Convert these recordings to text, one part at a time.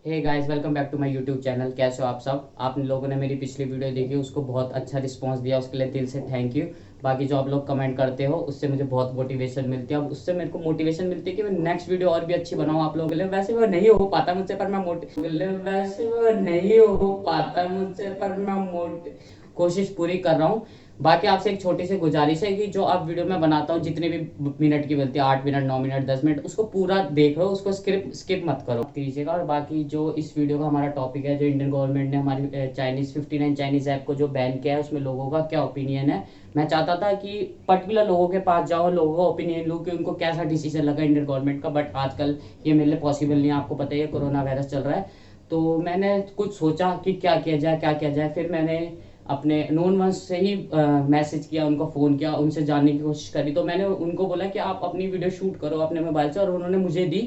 Hey guys, welcome back to my YouTube channel. कैसे हो आप सब? आप लोगों ने मेरी पिछली वीडियो देखी, उसको बहुत अच्छा रिस्पांस दिया, उसके लिए दिल से थैंक यू। बाकी जो आप लोग कमेंट करते हो उससे मुझे बहुत मोटिवेशन मिलती है। अब उससे मेरे को मोटिवेशन मिलती है कि मैं नेक्स्ट वीडियो और भी अच्छी बनाऊँ आप लोगों के लिए। वैसे वो नहीं हो पाता मुझसे, पर मैं कोशिश पूरी कर रहा हूँ। बाकी आपसे एक छोटी सी गुजारिश है कि जो आप वीडियो में बनाता हूँ, जितनी भी मिनट की बनती है, 8 मिनट, 9 मिनट, 10 मिनट, उसको पूरा देखो, उसको स्किप मत करो कीजिएगा। और बाकी जो इस वीडियो का हमारा टॉपिक है, जो इंडियन गवर्नमेंट ने हमारी चाइनीज 59 चाइनीज ऐप को जो बैन किया है, उसमें लोगों का क्या ओपिनियन है। मैं चाहता था कि पर्टिकुलर लोगों के पास जाओ, लोगों का ओपिनियन लूँ कि उनको कैसा डिसीजन लगा इंडियन गवर्नमेंट का। बट आजकल ये मेरे लिए पॉसिबल नहीं है, आपको पता ही है कोरोना वायरस चल रहा है। तो मैंने कुछ सोचा कि क्या किया जाए, क्या किया जाए। फिर मैंने अपने नोन वंस से ही मैसेज किया, उनको फ़ोन किया, उनसे जानने की कोशिश करी। तो मैंने उनको बोला कि आप अपनी वीडियो शूट करो अपने मोबाइल से, और उन्होंने मुझे दी।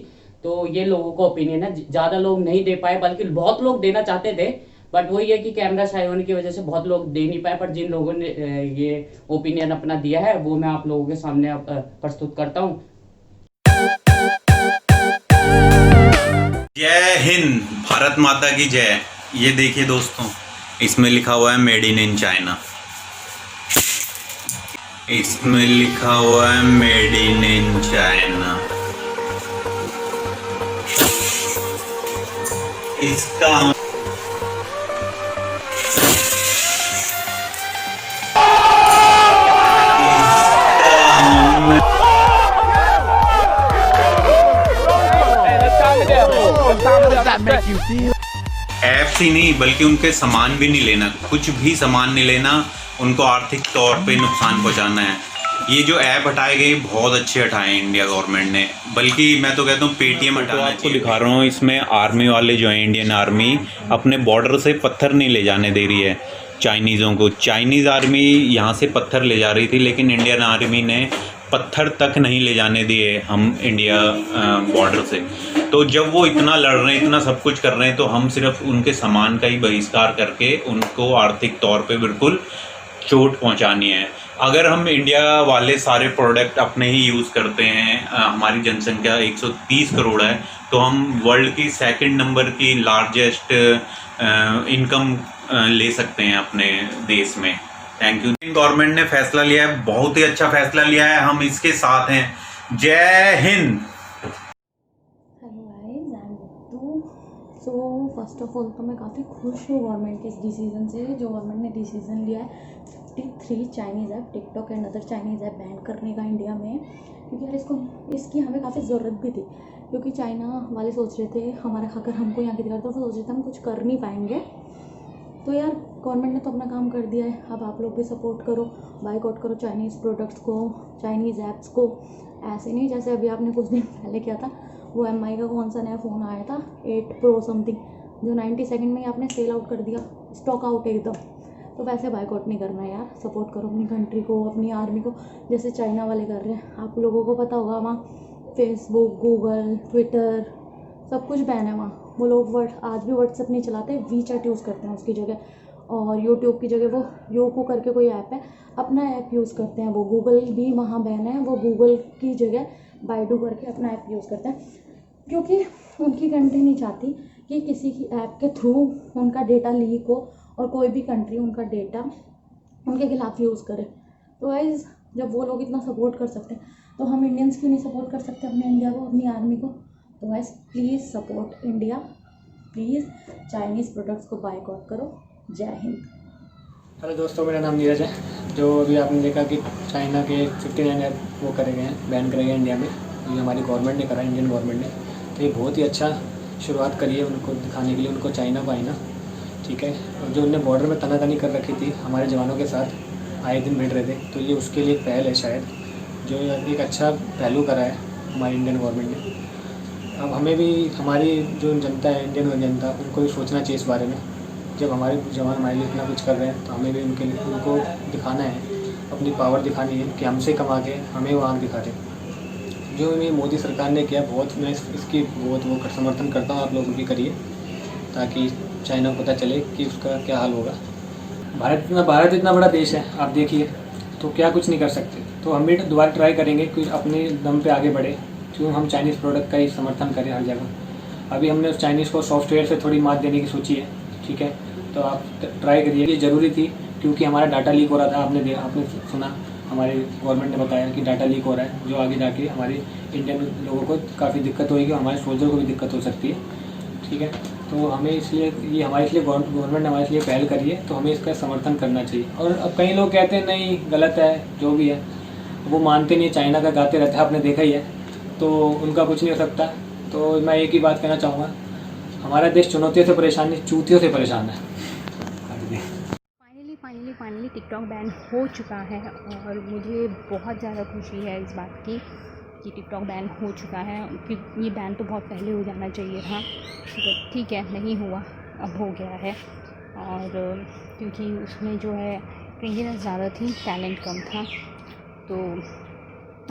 तो ये लोगों का ओपिनियन है। ज़्यादा लोग नहीं दे पाए, बल्कि बहुत लोग देना चाहते थे, बट वही है कि कैमरा शाई होने की वजह से बहुत लोग दे नहीं पाए। पर जिन लोगों ने ये ओपिनियन अपना दिया है, वो मैं आप लोगों के सामने प्रस्तुत करता हूँ। जय हिंद, भारत माता की जय। ये देखिए दोस्तों, इसमें लिखा हुआ है मेड इन चाइना। इसमें लिखा हुआ है मेड इन चाइना। इसका ऐप ही नहीं बल्कि उनके सामान भी नहीं लेना, कुछ भी सामान नहीं लेना, उनको आर्थिक तौर पे नुकसान पहुंचाना है। ये जो ऐप हटाए गए बहुत अच्छे हटाए इंडिया गवर्नमेंट ने, बल्कि मैं तो कहता हूँ पेटीएम हटाना चाहिए। दिखा रहा हूँ, इसमें आर्मी वाले जो है, इंडियन आर्मी अपने बॉर्डर से पत्थर नहीं ले जाने दे रही है चाइनीज़ों को। चाइनीज़ आर्मी यहाँ से पत्थर ले जा रही थी, लेकिन इंडियन आर्मी ने पत्थर तक नहीं ले जाने दिए हम इंडिया बॉर्डर से। तो जब वो इतना लड़ रहे हैं, इतना सब कुछ कर रहे हैं, तो हम सिर्फ उनके सामान का ही बहिष्कार करके उनको आर्थिक तौर पे बिल्कुल चोट पहुंचानी है। अगर हम इंडिया वाले सारे प्रोडक्ट अपने ही यूज़ करते हैं, हमारी जनसंख्या 130 करोड़ है, तो हम वर्ल्ड की सेकंड नंबर की लार्जेस्ट इनकम ले सकते हैं अपने देश में। Thank you. गवर्नमेंट ने फैसला लिया है, बहुत ही अच्छा फैसला लिया है, हम इसके साथ हैं। जय हिंद। Hello guys, I am two. So first of all तो मैं काफ़ी खुश हूँ गवर्नमेंट के इस डिसीज़न से, जो गवर्नमेंट ने डिसीज़न लिया है 53 Chinese app, TikTok and other Chinese app ban करने का इंडिया में। क्योंकि यार इसकी हमें काफ़ी ज़रूरत भी थी, क्योंकि चाइना वाले सोच रहे थे हमारा खाकर हमको यहाँ की दिक्कत, तो सोच रहे थे हम कुछ कर नहीं पाएंगे। तो यार गवर्नमेंट ने तो अपना काम कर दिया है, अब आप लोग भी सपोर्ट करो, बाइकआउट करो चाइनीज़ प्रोडक्ट्स को, चाइनीज़ ऐप्स को। ऐसे नहीं जैसे अभी आपने कुछ दिन पहले किया था, वो MI का कौन सा नया फ़ोन आया था 8 Pro समथिंग, जो 90 सेकंड में ही आपने सेल आउट कर दिया, स्टॉक आउट एकदम। तो वैसे बाइकआउट नहीं करना है यार, सपोर्ट करो अपनी कंट्री को, अपनी आर्मी को, जैसे चाइना वाले कर रहे हैं। आप लोगों को पता होगा वहाँ फेसबुक, गूगल, ट्विटर सब कुछ बैन है वहाँ। वो लोग आज भी व्हाट्सएप नहीं चलाते, WeChat यूज़ करते हैं उसकी जगह, और यूट्यूब की जगह वो योको करके कोई ऐप है, अपना ऐप यूज़ करते हैं। वो गूगल भी वहाँ बैन है, वो गूगल की जगह बाइडू करके अपना ऐप यूज़ करते हैं, क्योंकि उनकी कंट्री नहीं चाहती कि किसी की ऐप के थ्रू उनका डेटा लीक हो और कोई भी कंट्री उनका डेटा उनके खिलाफ यूज़ करे। तो गाइस, जब वो लोग इतना सपोर्ट कर सकते हैं, तो हम इंडियंस क्यों नहीं सपोर्ट कर सकते अपने इंडिया को, अपनी आर्मी को। तो guys please support India, please Chinese products को बाइकआउट करो। जय हिंद। हेलो दोस्तों, मेरा नाम नीरज है। जो अभी आपने देखा कि चाइना के 59 ऐप वो करे गए हैं, बैन करे गए इंडिया में, ये हमारी गवर्नमेंट ने करा, इंडियन गवर्नमेंट ने। तो ये बहुत ही अच्छा शुरुआत करी है उनको दिखाने के लिए, उनको चाइना को आईना, ठीक है। और जो उनने बॉर्डर में तनातनी कर रखी थी हमारे जवानों के साथ, आए दिन मिल रहे थे, तो ये उसके लिए एक पहल है शायद, जो एक अच्छा पहलू करा है हमारी इंडियन गवर्नमेंट ने। अब हमें भी, हमारी जो जनता है, इंडियन जनता, उनको भी सोचना चाहिए इस बारे में। जब हमारे जवान हमारे लिए इतना कुछ कर रहे हैं, तो हमें भी उनको दिखाना है, अपनी पावर दिखानी है कि हमसे कमा के हमें वो आँख दिखा दें। जो ये मोदी सरकार ने किया, बहुत मैं इसकी बहुत वो समर्थन करता हूँ। आप लोग भी करिए, ताकि चाइना को पता चले कि उसका क्या हाल होगा। भारत इतना बड़ा देश है, आप देखिए, तो क्या कुछ नहीं कर सकते। तो हम भी दोबारा ट्राई करेंगे कि अपने दम पे आगे बढ़े, क्यों हम चाइनीज़ प्रोडक्ट का ही समर्थन करें हर जगह। अभी हमने उस चाइनीज़ को सॉफ्टवेयर से थोड़ी मात देने की सोची है, ठीक है। तो आप ट्राई करिए, ये ज़रूरी थी क्योंकि हमारा डाटा लीक हो रहा था। आपने सुना, हमारे गवर्नमेंट ने बताया कि डाटा लीक हो रहा है, जो आगे जाके हमारे इंडियन लोगों को काफ़ी दिक्कत होगी और हमारे सोल्जर को भी दिक्कत हो सकती है, ठीक है। तो हमें इसलिए गवर्नमेंट ने हमारे लिए पहल करी है, तो हमें इसका समर्थन करना चाहिए। और अब कई लोग कहते हैं नहीं गलत है, जो भी है वो मानते नहीं, चाइना का गाते रहते हैं, आपने देखा ही है, तो उनका कुछ नहीं हो सकता। तो मैं एक ही बात कहना चाहूँगा, हमारा देश चुनौतियों से परेशान नहीं, चूतियों से परेशान है। फाइनली टिकटॉक बैन हो चुका है और मुझे बहुत ज़्यादा खुशी है इस बात की कि टिकटॉक बैन हो चुका है। कि ये बैन तो बहुत पहले हो जाना चाहिए था, ठीक है, नहीं हुआ, अब हो गया है। और क्योंकि उसमें जो है क्रिंजीनेस ज़्यादा थी, टैलेंट कम था, तो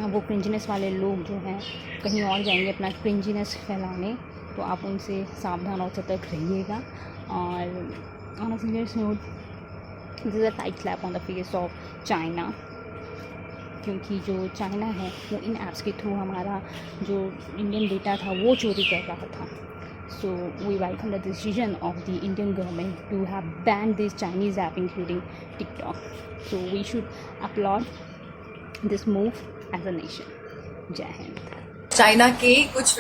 वो क्रिंजीनेस वाले लोग जो हैं कहीं और जाएंगे अपना क्रिंजीनेस फैलाने, तो आप उनसे सावधान और सतर्क रहिएगा। और on a serious note, this is a tight slap on the face of China, क्योंकि जो चाइना है वो इन ऐप्स के थ्रू हमारा जो इंडियन डेटा था वो चोरी कर रहा था। So we welcome the decision of the Indian government to have ban this Chinese app including TikTok. So we should upload this move as a nation. जय हिंद। चाइना के कुछ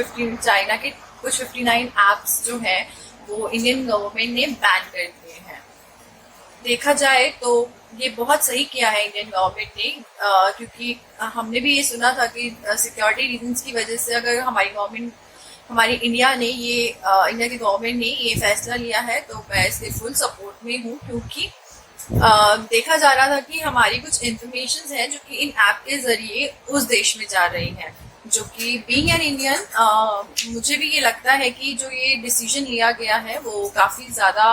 59 ऐप्स जो हैं वो इंडियन गवर्नमेंट ने बैन कर दिए हैं। देखा जाए तो ये बहुत सही किया है इंडियन गवर्नमेंट ने, क्योंकि हमने भी ये सुना था कि सिक्योरिटी रीजंस की वजह से अगर हमारी इंडिया की गवर्नमेंट ने ये फैसला लिया है, तो मैं इसके फुल सपोर्ट में हूँ। क्योंकि देखा जा रहा था कि हमारी कुछ इंफॉर्मेशन है जो कि इन ऐप के जरिए उस देश में जा रही हैं, जो कि बीइंग एन इंडियन मुझे भी ये लगता है कि जो ये डिसीजन लिया गया है वो काफ़ी ज़्यादा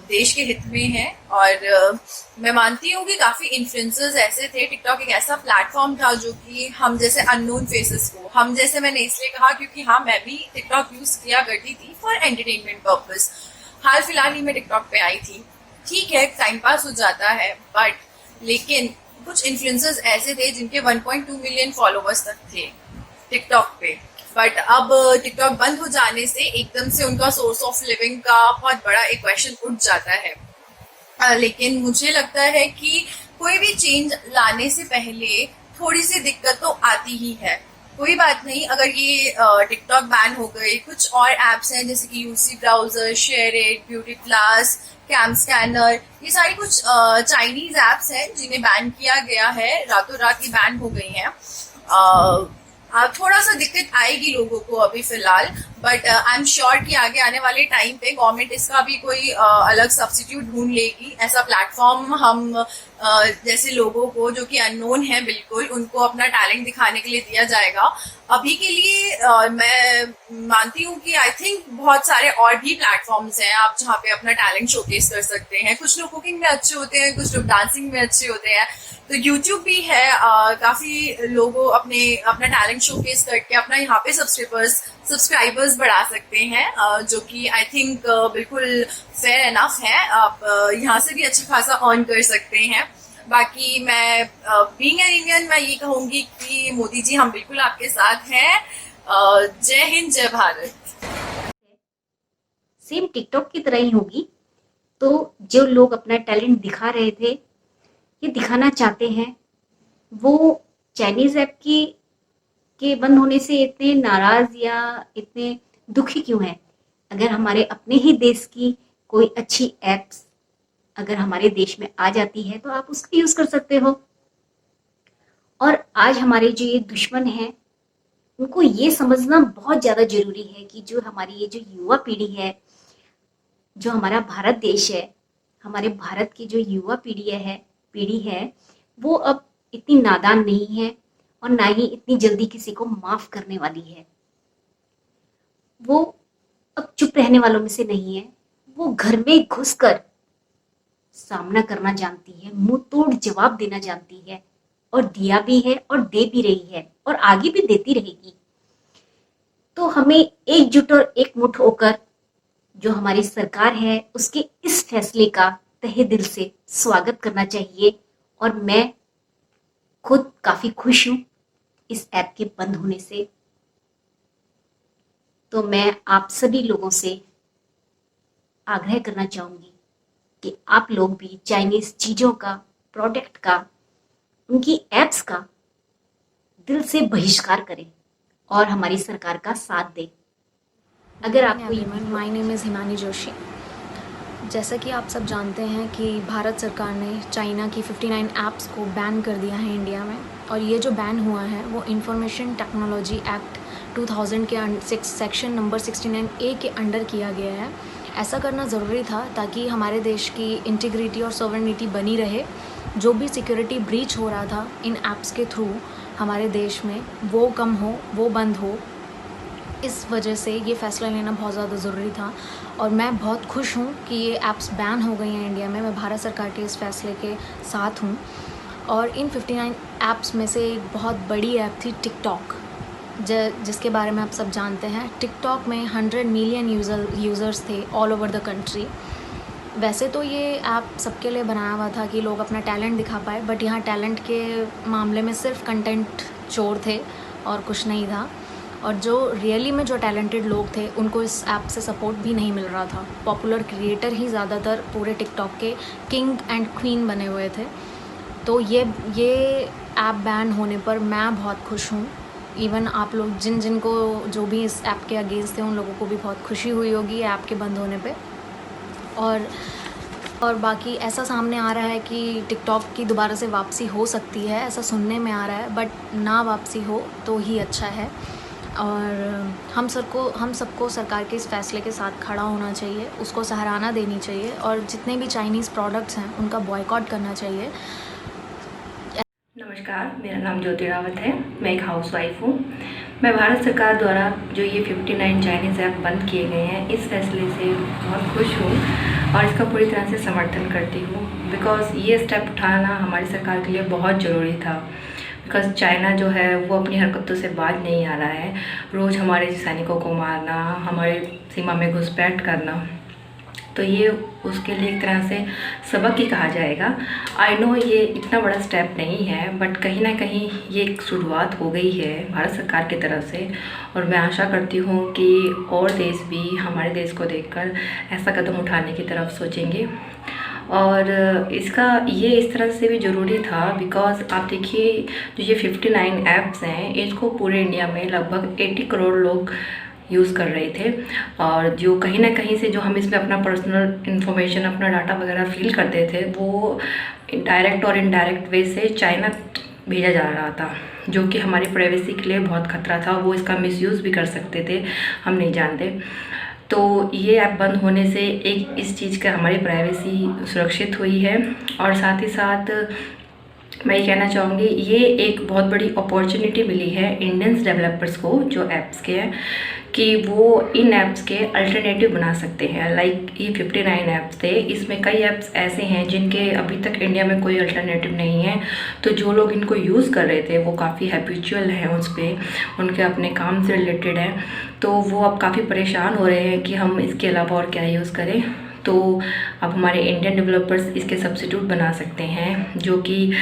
देश के हित में है। और मैं मानती हूँ कि काफ़ी इन्फ्लुएंसर्स ऐसे थे, टिकटॉक एक ऐसा प्लेटफॉर्म था जो कि हम जैसे अननोन फेसेस को, हम जैसे, मैंने इसलिए कहा क्योंकि हाँ, मैं भी टिकटॉक यूज़ किया करती थी फॉर एंटरटेनमेंट पर्पज़। हाल फिलहाल ही मैं टिकटॉक पे आई थी, ठीक है, टाइम पास हो जाता है, बट लेकिन कुछ इन्फ्लुएंसर्स ऐसे थे जिनके 1.2 मिलियन फॉलोवर्स तक थे टिकटॉक पे। बट अब टिकटॉक बंद हो जाने से एकदम से उनका सोर्स ऑफ लिविंग का बहुत बड़ा एक क्वेश्चन उठ जाता है। लेकिन मुझे लगता है कि कोई भी चेंज लाने से पहले थोड़ी सी दिक्कत तो आती ही है। कोई बात नहीं, अगर ये टिकटॉक बैन हो गई, कुछ और ऐप्स हैं जैसे कि UC browser, SHAREit, BeautyPlus, CamScanner, ये सारी कुछ चाइनीज ऐप्स हैं जिन्हें बैन किया गया है, रातों रात ही बैन हो गई हैं। थोड़ा सा दिक्कत आएगी लोगों को अभी फिलहाल, बट आई एम श्योर कि आगे आने वाले टाइम पे गवर्नमेंट इसका भी कोई अलग सब्स्टिट्यूट ढूंढ लेगी। ऐसा प्लेटफॉर्म हम जैसे लोगों को जो कि अननोन है बिल्कुल, उनको अपना टैलेंट दिखाने के लिए दिया जाएगा। अभी के लिए मैं मानती हूँ कि आई थिंक बहुत सारे और भी प्लेटफॉर्म्स हैं आप जहाँ पे अपना टैलेंट शोकेस कर सकते हैं। कुछ लोग कुकिंग में अच्छे होते हैं, कुछ लोग डांसिंग में अच्छे होते हैं, तो यूट्यूब भी है। काफ़ी लोगों अपना टैलेंट शोकेस करके अपना यहाँ पे सब्सक्राइबर्स बढ़ा सकते हैं, जो कि आई थिंक बिल्कुल फेयर इनफ है। आप यहाँ से भी अच्छा खासा अर्न कर सकते हैं। बाकी मैं बीइंग एन इंडियन मैं ये कहूँगी कि मोदी जी हम बिल्कुल आपके साथ हैं। जय हिंद, जय भारत। सेम टिकटॉक की तरह ही होगी। तो जो लोग अपना टैलेंट दिखा रहे थे, ये दिखाना चाहते हैं, वो चाइनीज ऐप के बंद होने से इतने नाराज या इतने दुखी क्यों हैं? अगर हमारे अपने ही देश की कोई अच्छी एप्स अगर हमारे देश में आ जाती है तो आप उसका यूज कर सकते हो। और आज हमारे जो ये दुश्मन हैं, उनको ये समझना बहुत ज्यादा जरूरी है कि जो हमारी ये जो युवा पीढ़ी है, जो हमारा भारत देश है, हमारे भारत की जो युवा पीढ़ी है वो अब इतनी नादान नहीं है और ना ही इतनी जल्दी किसी को माफ करने वाली है। वो अब चुप रहने वालों में से नहीं है, वो घर में घुसकर सामना करना जानती है, मुंह तोड़ जवाब देना जानती है, और दिया भी है और दे भी रही है और आगे भी देती रहेगी। तो हमें एकजुट और एकमुठ होकर जो हमारी सरकार है उसके इस फैसले का तहे दिल से स्वागत करना चाहिए। और मैं खुद काफी खुश हूं इस ऐप के बंद होने से। तो मैं आप सभी लोगों से आग्रह करना चाहूँगी कि आप लोग भी चाइनीज़ चीज़ों का, प्रोडक्ट का, उनकी ऐप्स का दिल से बहिष्कार करें और हमारी सरकार का साथ दें। अगर आपको ये everyone, my name is Himani Joshi. जैसा कि आप सब जानते हैं कि भारत सरकार ने चाइना की 59 ऐप्स को बैन कर दिया है इंडिया में, और ये जो बैन हुआ है वो इंफॉर्मेशन टेक्नोलॉजी एक्ट 2000 के सेक्शन नंबर 69A के अंडर किया गया है। ऐसा करना ज़रूरी था ताकि हमारे देश की इंटीग्रिटी और सॉवरेनिटी बनी रहे। जो भी सिक्योरिटी ब्रीच हो रहा था इन ऐप्स के थ्रू हमारे देश में, वो कम हो, वो बंद हो। इस वजह से ये फ़ैसला लेना बहुत ज़्यादा ज़रूरी था, और मैं बहुत खुश हूँ कि ये ऐप्स बैन हो गई हैं इंडिया में। मैं भारत सरकार के इस फ़ैसले के साथ हूँ। और इन 59 ऐप्स में से एक बहुत बड़ी ऐप थी टिकटॉक, जिसके बारे में आप सब जानते हैं। टिकटॉक में 100 मिलियन यूज़र्स थे ऑल ओवर द कंट्री। वैसे तो ये ऐप सबके लिए बनाया हुआ था कि लोग अपना टैलेंट दिखा पाए, बट यहाँ टैलेंट के मामले में सिर्फ कंटेंट चोर थे और कुछ नहीं था। और जो रियली में जो टैलेंटेड लोग थे उनको इस ऐप से सपोर्ट भी नहीं मिल रहा था। पॉपुलर क्रिएटर ही ज़्यादातर पूरे टिकटॉक के किंग एंड क्वीन बने हुए थे। तो ये ऐप बैन होने पर मैं बहुत खुश हूँ। इवन आप लोग जिनको जो भी इस ऐप के अगेंस्ट थे उन लोगों को भी बहुत खुशी हुई होगी ऐप के बंद होने पे। और बाकी ऐसा सामने आ रहा है कि टिकटॉक की दोबारा से वापसी हो सकती है, ऐसा सुनने में आ रहा है, बट ना वापसी हो तो ही अच्छा है। और हम सबको सरकार के इस फ़ैसले के साथ खड़ा होना चाहिए, उसको सराहना देनी चाहिए, और जितने भी चाइनीज़ प्रोडक्ट्स हैं उनका बॉयकॉट करना चाहिए। नमस्कार, मेरा नाम ज्योति रावत है। मैं एक हाउसवाइफ हूँ। मैं भारत सरकार द्वारा जो ये 59 चाइनीज़ ऐप बंद किए गए हैं, इस फैसले से बहुत खुश हूँ और इसका पूरी तरह से समर्थन करती हूँ। बिकॉज़ ये स्टेप उठाना हमारी सरकार के लिए बहुत ज़रूरी था। बिकॉज़ चाइना जो है वो अपनी हरकतों से बाज नहीं आ रहा है। रोज़ हमारे सैनिकों को मारना, हमारे सीमा में घुसपैठ करना, तो ये उसके लिए एक तरह से सबक ही कहा जाएगा। आई नो ये इतना बड़ा स्टेप नहीं है, बट कहीं ना कहीं ये एक शुरुआत हो गई है भारत सरकार की तरफ से, और मैं आशा करती हूँ कि और देश भी हमारे देश को देखकर ऐसा कदम उठाने की तरफ सोचेंगे। और इसका ये इस तरह से भी ज़रूरी था बिकॉज़ आप देखिए जो ये 59 ऐप्स हैं, इसको पूरे इंडिया में लगभग 80 करोड़ लोग यूज़ कर रहे थे, और जो कहीं ना कहीं से जो हम इसमें अपना पर्सनल इन्फॉर्मेशन, अपना डाटा वगैरह फिल करते थे, वो डायरेक्ट और इनडायरेक्ट वे से चाइना भेजा जा रहा था, जो कि हमारी प्राइवेसी के लिए बहुत खतरा था। वो इसका मिसयूज़ भी कर सकते थे, हम नहीं जानते। तो ये ऐप बंद होने से एक इस चीज़ का हमारी प्राइवेसी सुरक्षित हुई है, और साथ ही साथ मैं ये कहना चाहूँगी ये एक बहुत बड़ी अपॉर्चुनिटी मिली है इंडियंस डेवलपर्स को, जो ऐप्स के हैं, कि वो इन ऐप्स के अल्टरनेटिव बना सकते हैं। लाइक ये 59 ऐप्स थे, इसमें कई ऐप्स ऐसे हैं जिनके अभी तक इंडिया में कोई अल्टरनेटिव नहीं है। तो जो लोग इनको यूज़ कर रहे थे वो काफ़ी हैबिचुअल हैं उस पर, उनके अपने काम से रिलेटेड है, तो वो अब काफ़ी परेशान हो रहे हैं कि हम इसके अलावा और क्या यूज़ करें। तो अब हमारे इंडियन डेवलपर्स इसके सब्स्टिट्यूट बना सकते हैं, जो कि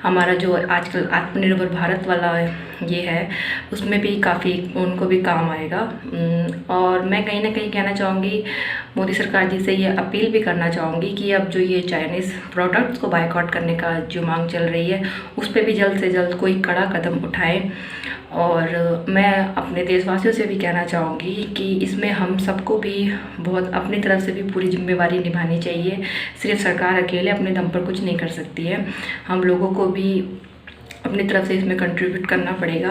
हमारा जो आजकल आत्मनिर्भर भारत वाला ये है उसमें भी काफ़ी उनको भी काम आएगा। और मैं कहीं ना कहीं कहना चाहूँगी मोदी सरकार जी से ये अपील भी करना चाहूँगी कि अब जो ये चाइनीज़ प्रोडक्ट्स को बायकॉट करने का जो मांग चल रही है उस पर भी जल्द से जल्द कोई कड़ा कदम उठाएं। और मैं अपने देशवासियों से भी कहना चाहूँगी कि इसमें हम सबको भी बहुत अपनी तरफ से भी पूरी जिम्मेवारी निभानी चाहिए। सिर्फ सरकार अकेले अपने दम पर कुछ नहीं कर सकती है, हम लोगों को भी अपनी तरफ से इसमें कंट्रीब्यूट करना पड़ेगा।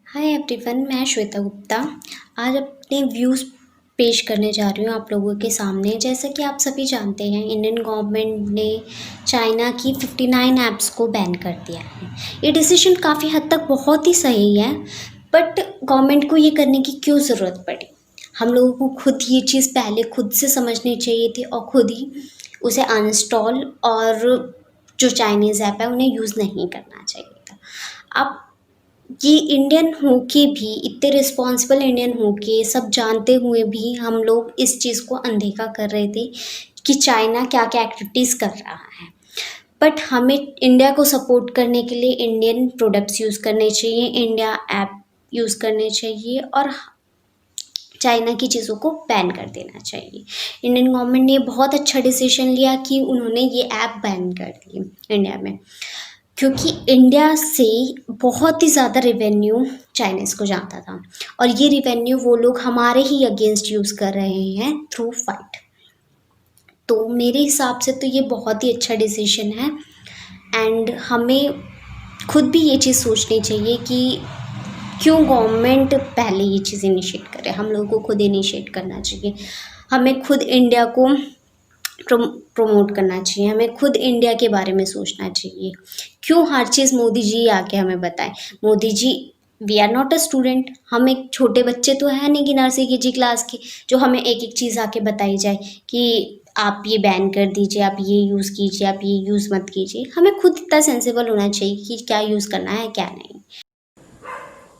हाय एवरीवन, मैं श्वेता गुप्ता आज अपने व्यूज़ पेश करने जा रही हूँ आप लोगों के सामने। जैसा कि आप सभी जानते हैं, इंडियन गवर्नमेंट ने चाइना की 59 ऐप्स को बैन कर दिया है। ये डिसीजन काफ़ी हद तक बहुत ही सही है, बट गवर्नमेंट को ये करने की क्यों ज़रूरत पड़ी? हम लोगों को खुद ये चीज़ पहले खुद से समझनी चाहिए थी और खुद ही उसे अनइंस्टॉल और जो चाइनीज़ ऐप है उन्हें यूज़ नहीं करना चाहिए था। अब ये इंडियन हो के भी, इतने रिस्पॉन्सिबल इंडियन हो के, सब जानते हुए भी हम लोग इस चीज़ को अनदेखा कर रहे थे कि चाइना क्या क्या एक्टिविटीज़ कर रहा है। बट हमें इंडिया को सपोर्ट करने के लिए इंडियन प्रोडक्ट्स यूज़ करने चाहिए, इंडिया ऐप यूज़ करने चाहिए, और चाइना की चीज़ों को बैन कर देना चाहिए। इंडियन गवर्नमेंट ने बहुत अच्छा डिसीजन लिया कि उन्होंने ये ऐप बैन कर दी इंडिया में, क्योंकि इंडिया से बहुत ही ज़्यादा रेवेन्यू चाइनीज़ को जाता था और ये रेवेन्यू वो लोग हमारे ही अगेंस्ट यूज़ कर रहे हैं थ्रू फाइट। तो मेरे हिसाब से तो ये बहुत ही अच्छा डिसीजन है एंड हमें खुद भी ये चीज़ सोचनी चाहिए कि क्यों गवर्नमेंट पहले ये चीज़ इनिशिएट करे। हम लोगों को खुद इनिशिएट करना चाहिए, हमें खुद इंडिया को प्रमोट करना चाहिए, हमें खुद इंडिया के बारे में सोचना चाहिए। क्यों हर चीज़ मोदी जी आके हमें बताएं। Modi ji, we are not a student, हम एक छोटे बच्चे तो है नहीं कि नर्सरी के जी क्लास के जो हमें एक एक चीज़ आके बताई जाए कि आप ये बैन कर दीजिए, आप ये यूज़ कीजिए, आप ये यूज़ मत कीजिए। हमें खुद इतना सेंसिबल होना चाहिए कि क्या यूज़ करना है क्या नहीं।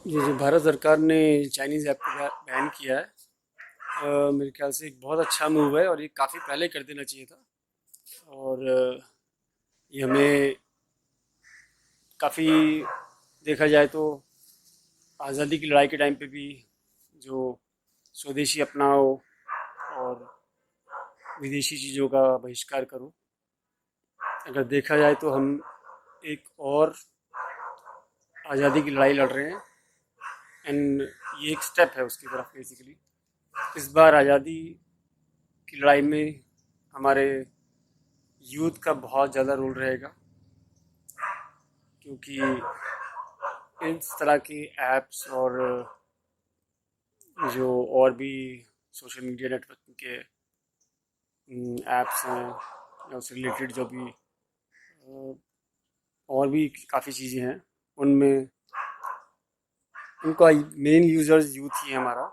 ये जो भारत सरकार ने चाइनीज़ ऐप को बैन किया है, मेरे ख्याल से एक बहुत अच्छा मूव है और ये काफ़ी पहले कर देना चाहिए था। और ये हमें काफ़ी, देखा जाए तो आज़ादी की लड़ाई के टाइम पे भी जो स्वदेशी अपनाओ और विदेशी चीज़ों का बहिष्कार करो, अगर देखा जाए तो हम एक और आज़ादी की लड़ाई लड़ रहे हैं एंड ये एक स्टेप है उसकी तरफ बेसिकली। इस बार आज़ादी की लड़ाई में हमारे यूथ का बहुत ज़्यादा रोल रहेगा, क्योंकि इस तरह के ऐप्स और जो और भी सोशल मीडिया नेटवर्किंग के ऐप्स हैं या उससे रिलेटेड जो भी और भी काफ़ी चीज़ें हैं, उनमें उनका मेन यूज़र्स यूथ ही है हमारा।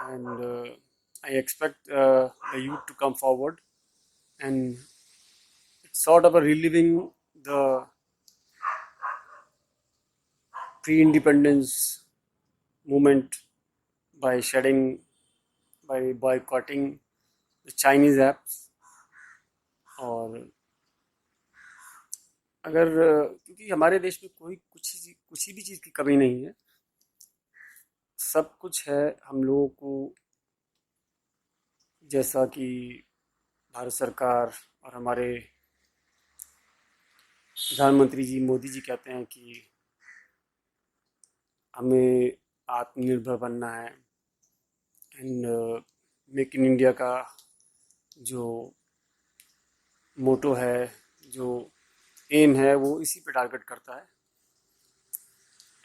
and I expect the youth to come forward and it's sort of a reliving the pre-independence movement by boycotting the Chinese apps। और अगर क्योंकि हमारे देश में कोई कुछ भी चीज़ की कमी नहीं है, सब कुछ है हम लोगों को, जैसा कि भारत सरकार और हमारे प्रधानमंत्री जी मोदी जी कहते हैं कि हमें आत्मनिर्भर बनना है एंड मेक इन इंडिया का जो मोटो है, जो एम है, वो इसी पे टारगेट करता है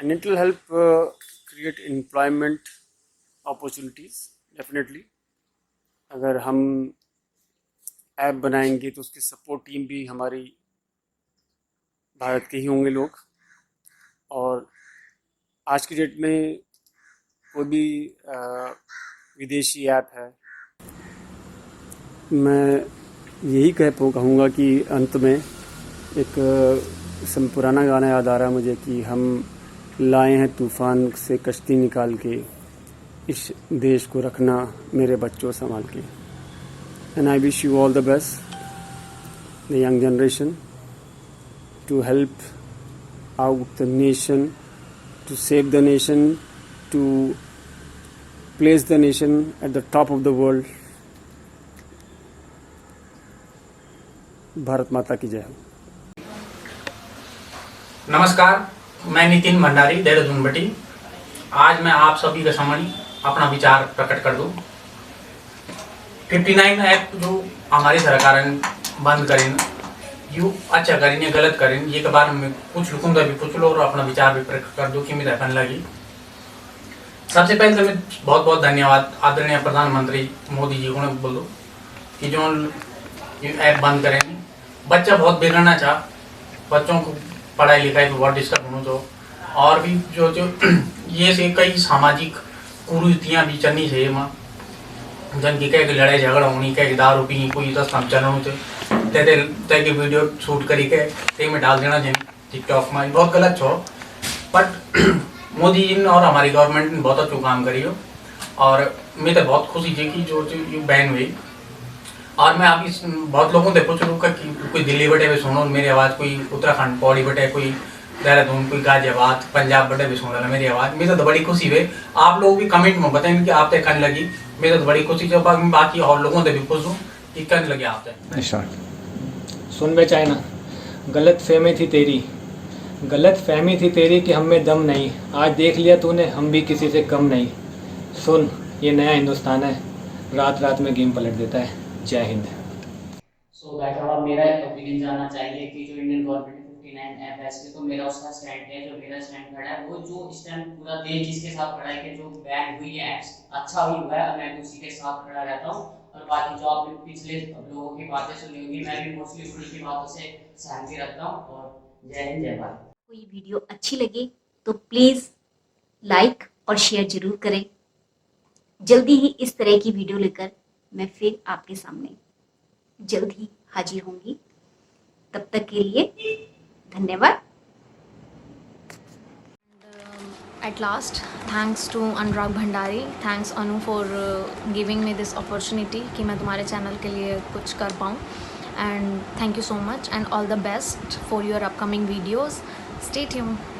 and it will help create employment opportunities definitely. अगर हम ऐप बनाएंगे तो उसकी सपोर्ट टीम भी हमारी भारत के ही होंगे लोग। और आज की डेट में कोई भी विदेशी ऐप है, मैं यही कहूँगा कि अंत में एक पुराना गाना याद आ रहा है मुझे कि हम लाए हैं तूफ़ान से कश्ती निकाल के, इस देश को रखना मेरे बच्चों संभाल के। And I wish you all the best, the young generation, to help out the nation, to save the nation, to place the nation at the top of the world. Bharat Mata की जय हो। नमस्कार, मैं नितिन भंडारी, देहरादून बटी। आज मैं आप सभी के सामने अपना विचार प्रकट कर दूं। 59 ऐप जो हमारी सरकार ने बंद करें, यू अच्छा करें या गलत करें, ये के बारे में कुछ लिखूंगा भी, कुछ लोग और अपना विचार भी प्रकट कर दो कि मेरा कहने लगी। सबसे पहले तो मैं बहुत बहुत धन्यवाद आदरणीय प्रधानमंत्री मोदी जी को बोल दो कि जो ऐप बंद करें। बच्चा बहुत बिगड़ना चाह, बच्चों को पढ़ाई लिखाई में बहुत डिस्टर्ब होना तो, और भी जो ये से कई सामाजिक कुरीतियाँ भी चलनी चाहिए माँ, जन की कह लड़ाई झगड़ा होनी, कह दारू पी, कोई रास्ता में चलना तय के वीडियो शूट करी के ते में डाल देना चाहिए टिकटॉक में, बहुत गलत छो। बट मोदी जी ने और हमारी गवर्नमेंट ने बहुत अच्छा काम करी हो और मैं तो बहुत खुशी थी कि जो बैन हुई। और मैं आप इस बहुत लोगों से पूछ लूँगा कि कोई दिल्ली बैठे हुए सुनो मेरी आवाज़, कोई उत्तराखंड पौड़ी बैठे, कोई देहरादून, कोई गाजियाबाद, पंजाब बड़े भी सुन रहा मेरी आवाज़। मुझे तो बड़ी खुशी हुई। आप लोग भी कमेंट में बताएं कि आप तक कन लगी। मुझे तो बड़ी खुशी जो बाकी और लोगों से भी खुश हूँ कि कन लगे आप तक। सुन बे चाइना, गलत फहमी थी तेरी कि हम में दम नहीं। आज देख लिया तूने, हम भी किसी से कम नहीं। सुन, ये नया हिंदुस्तान है, रात रात में गेम पलट देता है। जय हिंद। सो गाइस, अब आप मेरा ओपिनियन जानना चाहिए कि जो इंडियन गवर्नमेंट ने 59 ऐप है इसके, तो मेरा उसका स्टैंड है, जो मेरा स्टैंड खड़ा है वो जो स्टैंड पूरा देश जिसके साथ खड़ा है कि जो बैन हुई है ऐप्स अच्छा ही हुआ है, मैं उसी के साथ खड़ा रहता हूँ। और बाकी जो आपने पिछले लोगों की बातें सुनी होगी, मैं भी मोस्टली उनकी बातों से सहमति रखता हूँ। और जय हिंद, जय भारत। कोई वीडियो अच्छी लगे तो प्लीज़ लाइक और शेयर जरूर करें। जल्दी ही इस तरह की वीडियो लेकर मैं फिर आपके सामने जल्द ही हाजिर होंगी। तब तक के लिए धन्यवाद। At last, thanks to Anurag Bhandari, thanks Anu for giving me this opportunity कि मैं तुम्हारे चैनल के लिए कुछ कर पाऊँ, and thank you so much and all the best for your upcoming videos. Stay tuned.